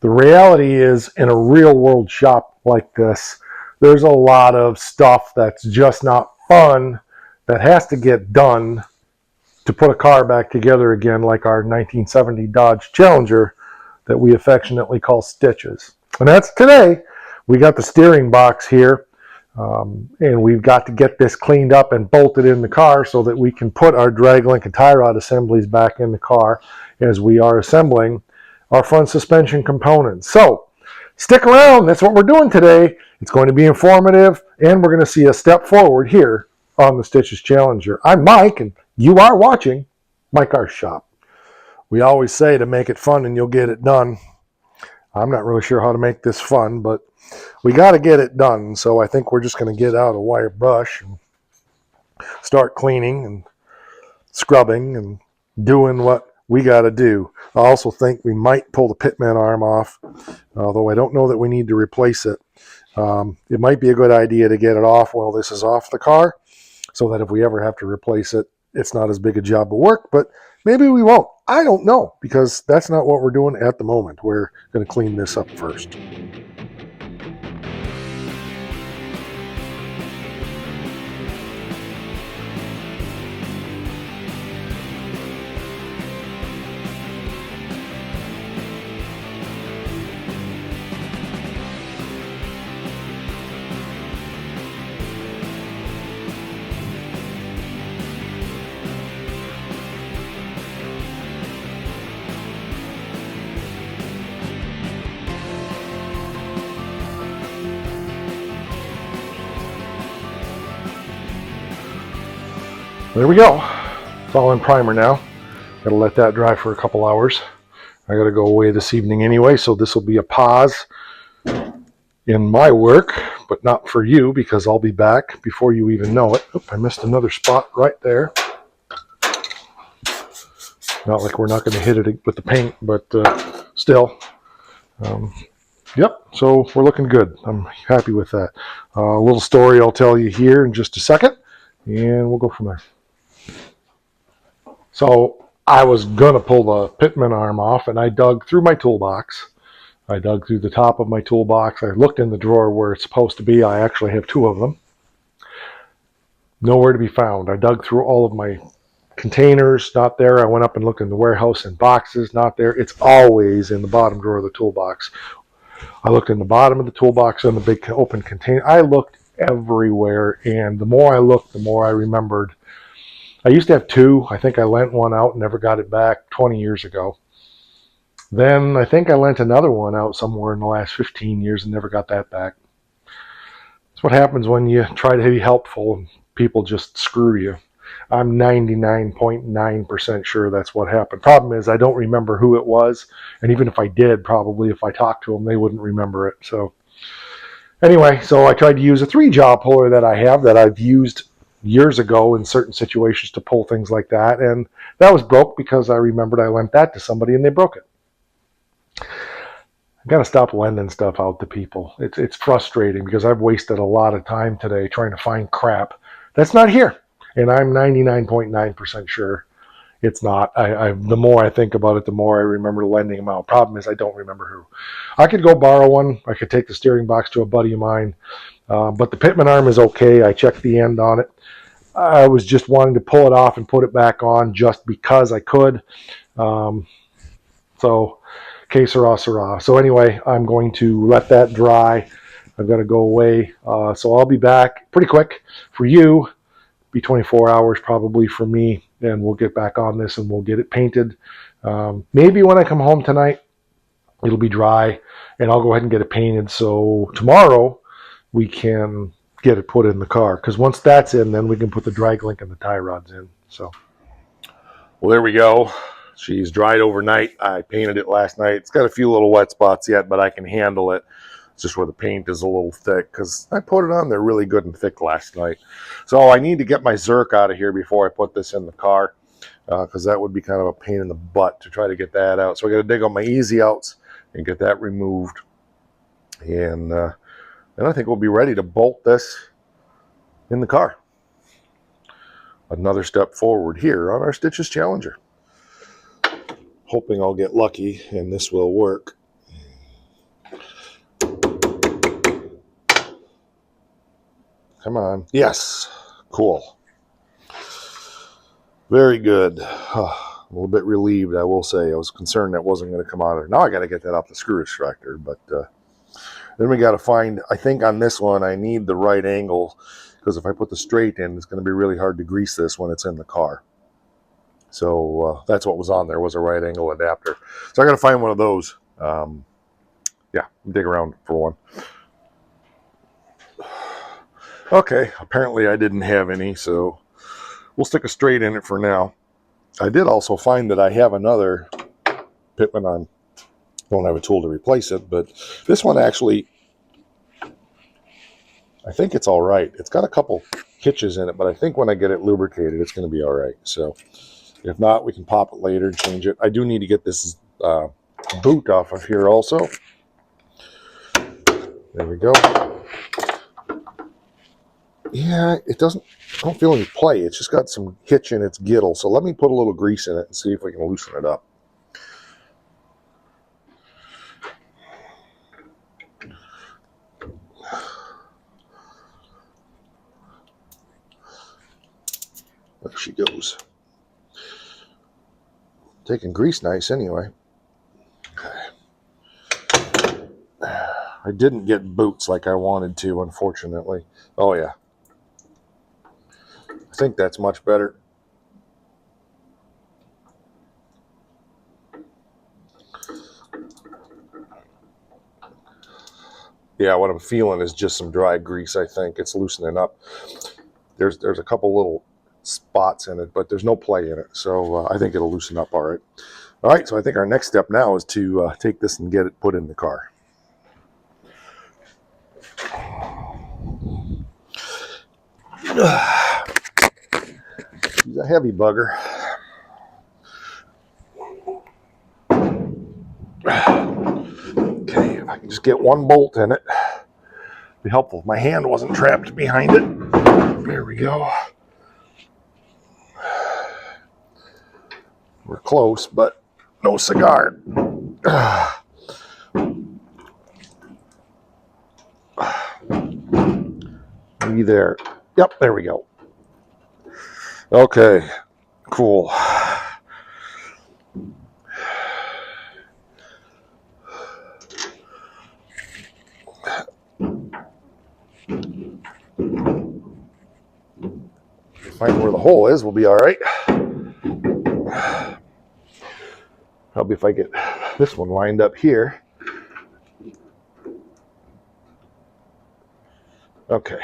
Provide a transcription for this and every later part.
The reality is, in a real world shop like this, there's a lot of stuff that's just not fun that has to get done to put a car back together again, like our 1970 Dodge Challenger that we affectionately call stitches. And that's today. We got the steering box here, and we've got to get this cleaned up and bolted in the car so that we can put our drag link and tie rod assemblies back in the car as we are assembling our front suspension components. So stick around. That's what we're doing today. It's going to be informative, and we're going to see a step forward here on the Stitches Challenger. I'm Mike, and you are watching My Car Shop. We always say to make it fun and you'll get it done. I'm not really sure how to make this fun, but we got to get it done. So I think we're just going to get out a wire brush and start cleaning and scrubbing and doing what we got to do. I also think we might pull the pitman arm off, although I don't know that we need to replace it. It might be a good idea to get it off while this is off the car, so that if we ever have to replace it, it's not as big a job of work, but maybe we won't. I don't know, because that's not what we're doing at the moment. We're going to clean this up first. There we go. It's all in primer now. Gotta let that dry for a couple hours. I gotta go away this evening anyway, so this will be a pause in my work, but not for you, because I'll be back before you even know it. Oop, I missed another spot right there. Not like we're not going to hit it with the paint, but still. Yep, so we're looking good. I'm happy with that. A little story I'll tell you here in just a second, and we'll go from there. So I was going to pull the pitman arm off, and I dug through my toolbox. I dug through the top of my toolbox. I looked in the drawer where it's supposed to be. I actually have two of them. Nowhere to be found. I dug through all of my containers, not there. I went up and looked in the warehouse in boxes, not there. It's always in the bottom drawer of the toolbox. I looked in the bottom of the toolbox in the big open container. I looked everywhere, and the more I looked, the more I remembered. I used to have two. I think I lent one out and never got it back 20 years ago. Then I think I lent another one out somewhere in the last 15 years and never got that back. That's what happens when you try to be helpful and people just screw you. I'm 99.9% sure that's what happened. Problem is, I don't remember who it was, and even if I did, probably if I talked to them, they wouldn't remember it. So anyway, so I tried to use a 3-jaw puller that I have that I've used years ago in certain situations to pull things like that, and that was broke because I remembered I lent that to somebody and they broke it. I've got to stop lending stuff out to people. It's frustrating because I've wasted a lot of time today trying to find crap that's not here, and I'm 99.9% sure it's not. The more I think about it, the more I remember lending them out. Problem is, I don't remember who. I could go borrow one. I could take the steering box to a buddy of mine, but the pitman arm is okay. I checked the end on it. I was just wanting to pull it off and put it back on just because I could. So, que sera, sera. So anyway, I'm going to let that dry. I've got to go away. So I'll be back pretty quick. For you, be 24 hours probably for me, and we'll get back on this and we'll get it painted. Maybe when I come home tonight, it'll be dry, and I'll go ahead and get it painted. So tomorrow we can get it put in the car, because once that's in, then we can put the drag link and the tie rods in. So, well, there we go. She's dried overnight. I painted it last night. It's got a few little wet spots yet, but I can handle it. It's just where the paint is a little thick, because I put it on there really good and thick last night. So I need to get my Zerk out of here before I put this in the car, because that would be kind of a pain in the butt to try to get that out. So I got to dig on my easy outs and get that removed. And then I think we'll be ready to bolt this in the car. Another step forward here on our Stitches Challenger. Hoping I'll get lucky and this will work. Come on. Yes. Cool. Very good. A little bit relieved, I will say. I was concerned that wasn't going to come out of there. Now I got to get that off the screw extractor, but then we got to find, I think on this one, I need the right angle, because if I put the straight in, it's going to be really hard to grease this when it's in the car. So that's what was on there, was a right angle adapter. So I got to find one of those. Yeah, dig around for one. Okay, apparently I didn't have any, so we'll stick a straight in it for now. I did also find that I have another Pitman on. Don't have a tool to replace it, but this one actually, I think it's all right. It's got a couple hitches in it, but I think when I get it lubricated, it's going to be all right. So if not, we can pop it later and change it. I do need to get this boot off of here also. There we go. Yeah, it doesn't, I don't feel any play. It's just got some hitch in its giddle. So let me put a little grease in it and see if we can loosen it up. There she goes. Taking grease nice anyway. Okay. I didn't get boots like I wanted to, unfortunately. Oh yeah. I think that's much better. Yeah, what I'm feeling is just some dry grease, I think. It's loosening up. There's a couple little spots in it, but there's no play in it. So I think it'll loosen up all right. All right, so I think our next step now is to take this and get it put in the car. He's a heavy bugger. Okay, if I can just get one bolt in it, it'd be helpful if my hand wasn't trapped behind it. There we go. We're close, but no cigar. Be there. Yep, there we go. Okay, cool. Find where the hole is, we'll be all right. Probably if I get this one lined up here. Okay.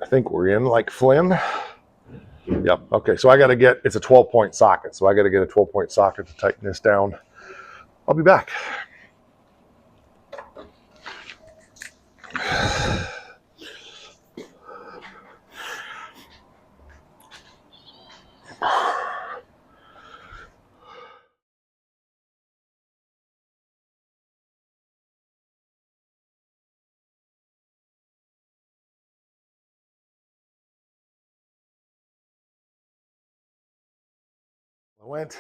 I think we're in like Flynn. Yep. Okay, so I got to get, it's a 12-point socket, so I got to get a 12-point socket to tighten this down. I'll be back. I went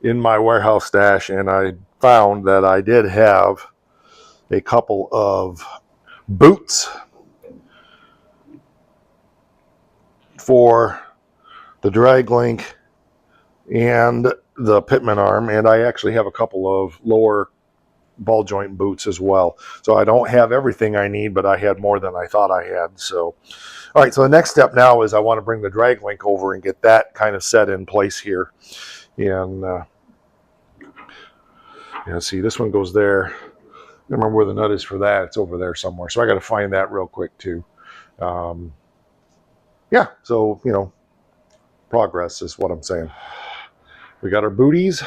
in my warehouse stash and I found that I did have a couple of boots for the drag link and the Pitman arm, and I actually have a couple of lower ball joint boots as well. So I don't have everything I need, but I had more than I thought I had. So, all right, so the next step now is I want to bring the drag link over and get that kind of set in place here. And yeah, see, this one goes there. I don't remember where the nut is for that. It's over there somewhere. So I got to find that real quick too. Yeah, so, you know, progress is what I'm saying. We got our booties.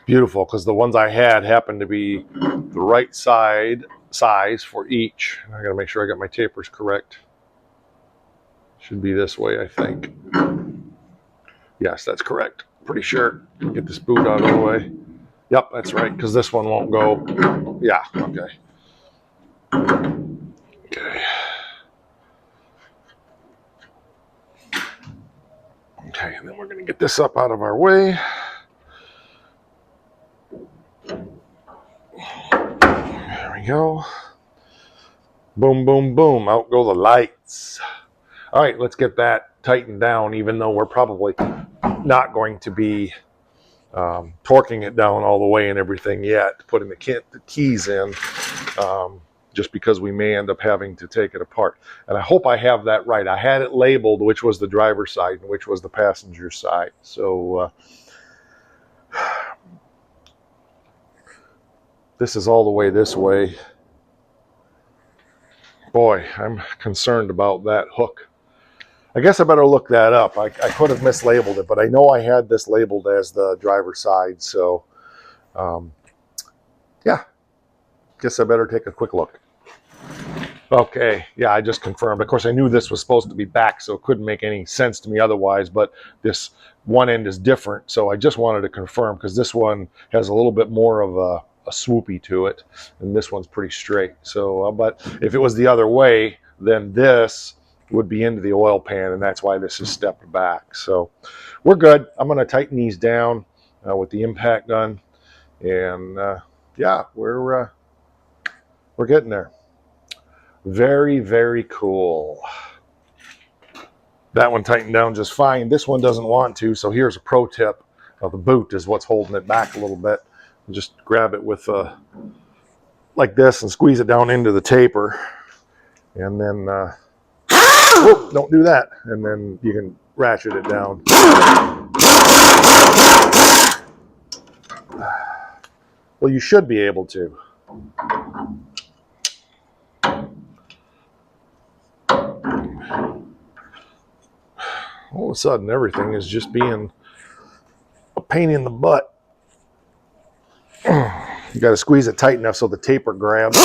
Beautiful, because the ones I had happened to be the right size for each. I got to make sure I got my tapers correct. Should be this way, I think. Yes, that's correct. Pretty sure. Get this boot out of the way. Yep, that's right, because this one won't go. Yeah, okay. Okay. Okay, and then we're going to get this up out of our way. There we go. Boom, boom, boom. Out go the lights. All right, let's get that tightened down, even though we're probably not going to be torquing it down all the way and everything yet, putting the keys in, just because we may end up having to take it apart. And I hope I have that right. I had it labeled which was the driver's side and which was the passenger side. So this is all the way this way. Boy, I'm concerned about that hook. I guess I better look that up. I could have mislabeled it, but I know I had this labeled as the driver's side. So, yeah, guess I better take a quick look. Okay, yeah, I just confirmed. Of course, I knew this was supposed to be back, so it couldn't make any sense to me otherwise, but this one end is different, so I just wanted to confirm because this one has a little bit more of a swoopy to it, and this one's pretty straight. So, but if it was the other way, then this would be into the oil pan, and that's why this is stepped back. So we're good. I'm going to tighten these down with the impact gun, and yeah, we're getting there. Very, very cool. That one tightened down just fine. This one doesn't want to, so here's a pro tip. The boot is what's holding it back a little bit. Just grab it with like this and squeeze it down into the taper. And then, whoop, don't do that. And then you can ratchet it down. Well, you should be able to. All of a sudden, everything is just being a pain in the butt. You got to squeeze it tight enough so the taper grabs.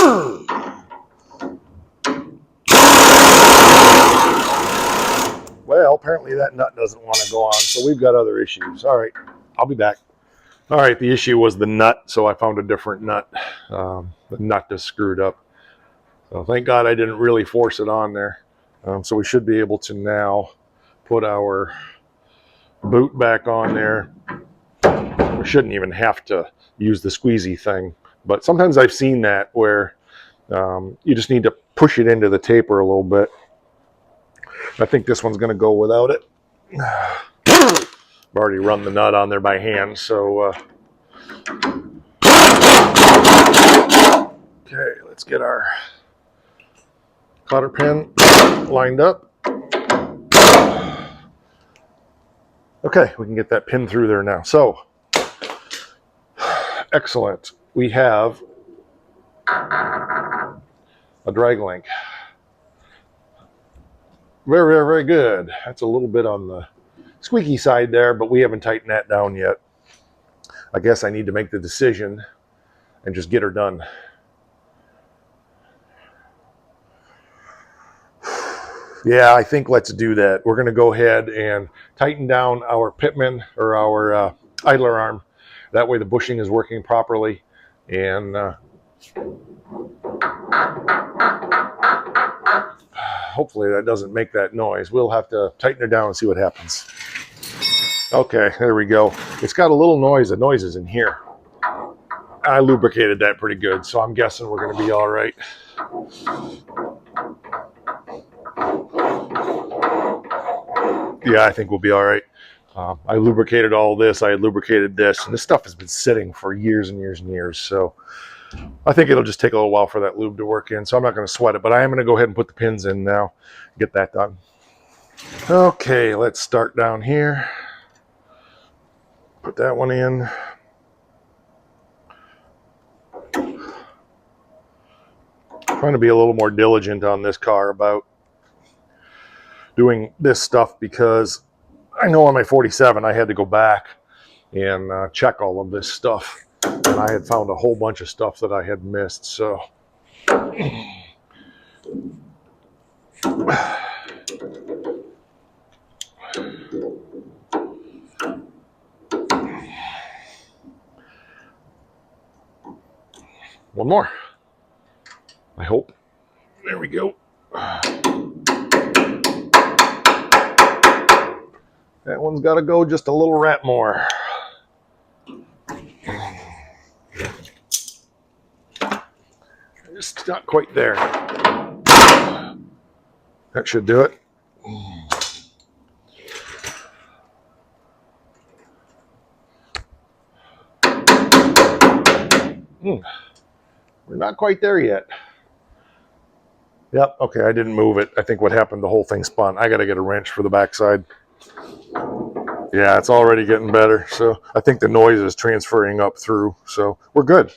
Well, apparently that nut doesn't want to go on, so we've got other issues. All right, I'll be back. All right, the issue was the nut, so I found a different nut. The nut is screwed up. So thank God I didn't really force it on there. So we should be able to now put our boot back on there. We shouldn't even have to use the squeezy thing, but sometimes I've seen that where you just need to push it into the taper a little bit. I think this one's going to go without it. I've already run the nut on there by hand, so okay, let's get our cotter pin lined up. Okay, we can get that pin through there now. So, excellent. We have a drag link. Very, very, very good. That's a little bit on the squeaky side there, but we haven't tightened that down yet. I guess I need to make the decision and just get her done. Yeah, I think let's do that. We're going to go ahead and tighten down our pitman or our idler arm. That way the bushing is working properly. And hopefully that doesn't make that noise. We'll have to tighten her down and see what happens. Okay, there we go. It's got a little noise. The noise is in here. I lubricated that pretty good, so I'm guessing we're going to be all right. Yeah, I think we'll be all right. I lubricated all this. I had lubricated this, and this stuff has been sitting for years and years and years. So I think it'll just take a little while for that lube to work in. So I'm not going to sweat it, but I am going to go ahead and put the pins in now. Get that done. Okay, let's start down here. Put that one in. Trying to be a little more diligent on this car about doing this stuff because I know on my 47 I had to go back and check all of this stuff, and I had found a whole bunch of stuff that I had missed. So one more, I hope. There we go. That one's got to go just a little rat more. Just not quite there. That should do it. We're not quite there yet. Yep, okay, I didn't move it. I think what happened, the whole thing spun. I got to get a wrench for the backside. Yeah, it's already getting better. So I think the noise is transferring up through. So we're good.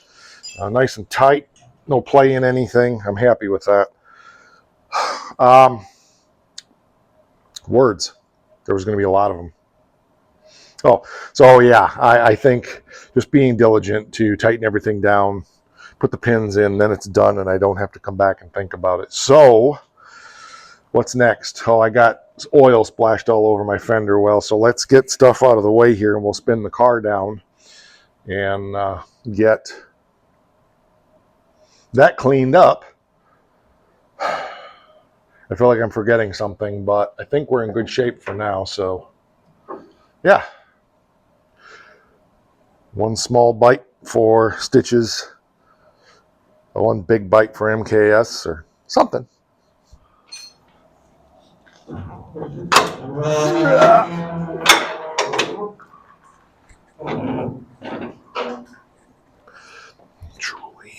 Nice and tight. No play in anything. I'm happy with that. Words. There was going to be a lot of them. Oh, so yeah, I think just being diligent to tighten everything down, put the pins in, then it's done, and I don't have to come back and think about it. So what's next? Oh, I got oil splashed all over my fender well, so let's get stuff out of the way here, and we'll spin the car down and get that cleaned up. I feel like I'm forgetting something, but I think we're in good shape for now. So yeah, one small bite for Stitches, one big bite for MKS or something. Truly.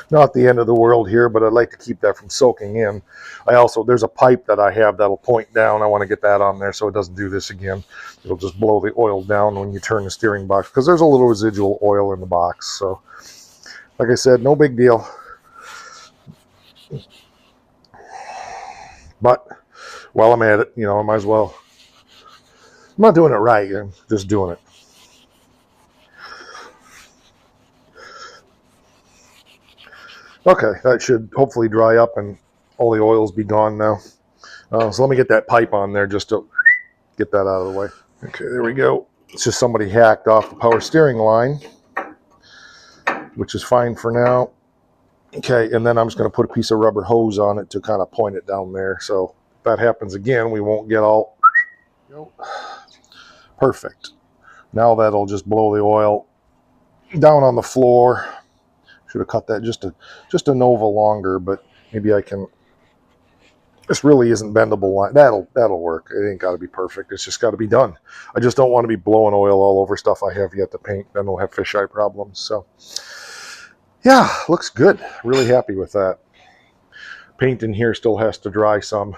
Not the end of the world here, but I'd like to keep that from soaking in. There's a pipe that I have that'll point down. I want to get that on there so it doesn't do this again. It'll just blow the oil down when you turn the steering box because there's a little residual oil in the box. So, like I said, no big deal. But while I'm at it, I might as well. I'm not doing it right. I'm just doing it. Okay, that should hopefully dry up and all the oils be gone now. So let me get that pipe on there just to get that out of the way. Okay, there we go. It's just somebody hacked off the power steering line, which is fine for now. Okay, and then I'm just going to put a piece of rubber hose on it to kind of point it down there. So if that happens again, we won't get all... Perfect. Now that'll just blow the oil down on the floor. Should have cut that just a nova longer, but maybe I can... This really isn't bendable line. That'll work. It ain't got to be perfect. It's just got to be done. I just don't want to be blowing oil all over stuff I have yet to paint. Then we'll have fisheye problems. So, yeah, looks good. Really happy with that. Paint in here still has to dry some.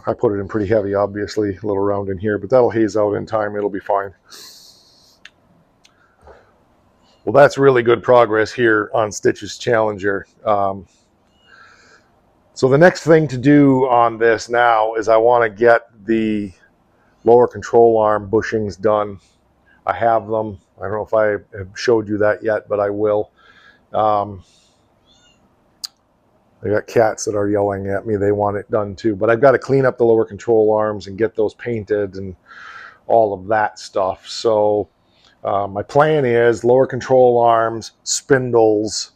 I put it in pretty heavy, obviously, a little round in here, but that'll haze out in time. It'll be fine. Well, that's really good progress here on Stitches Challenger. So the next thing to do on this now is I want to get the lower control arm bushings done. I have them. I don't know if I have showed you that yet, but I will. I got cats that are yelling at me. They want it done too. But I've got to clean up the lower control arms and get those painted and all of that stuff. So my plan is lower control arms, spindles,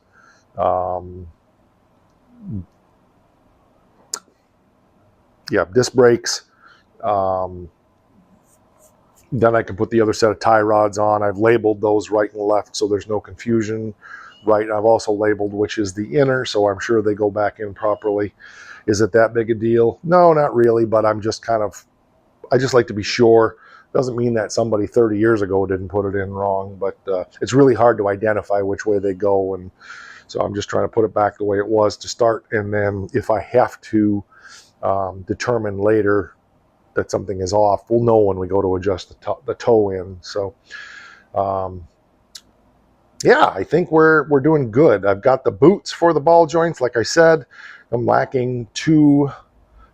disc brakes. Then I can put the other set of tie rods on. I've labeled those right and left so there's no confusion. Right, I've also labeled which is the inner, so I'm sure they go back in properly. Is it that big a deal? No, not really, but I'm just I just like to be sure. Doesn't mean that somebody 30 years ago didn't put it in wrong, but it's really hard to identify which way they go, and so I'm just trying to put it back the way it was to start, and then if I have to determine later that something is off, we'll know when we go to adjust the toe in. So yeah, I think we're doing good. I've got the boots for the ball joints. Like I said, I'm lacking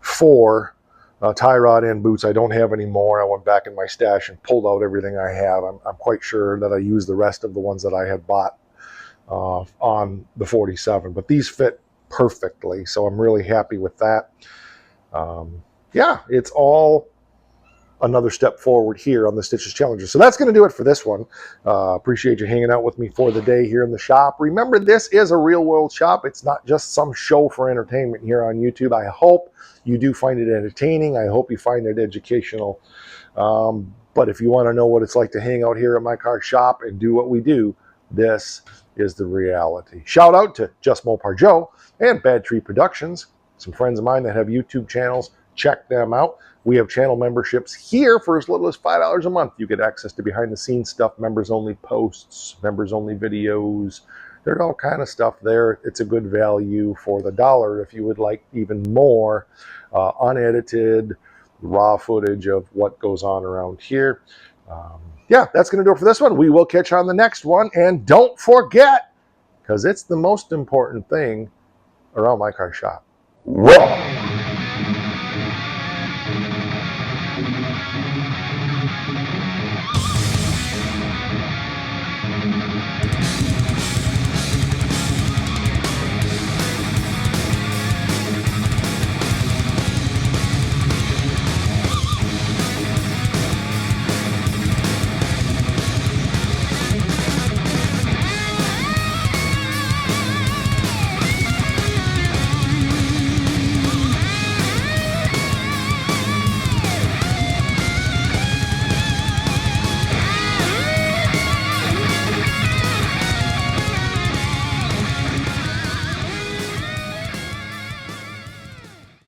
4 tie rod end boots. I don't have any more. I went back in my stash and pulled out everything I have. I'm quite sure that I used the rest of the ones that I had bought on the 47, but these fit perfectly, so I'm really happy with that. Yeah, it's all another step forward here on the Stitches Challenger. So that's going to do it for this one. Appreciate you hanging out with me for the day here in the shop. Remember, this is a real world shop. It's not just some show for entertainment here on YouTube. I hope you do find it entertaining. I hope you find it educational. But if you want to know what it's like to hang out here at my car shop and do what we do, this is the reality. Shout out to Just Mopar Joe and Bad Tree Productions, some friends of mine that have YouTube channels. Check them out. We have channel memberships here for as little as $5 a month. You get access to behind the scenes stuff, members only posts, members only videos. There's all kind of stuff there. It's a good value for the dollar if you would like even more unedited, raw footage of what goes on around here. Yeah, that's going to do it for this one. We will catch you on the next one. And don't forget, because it's the most important thing around my car shop.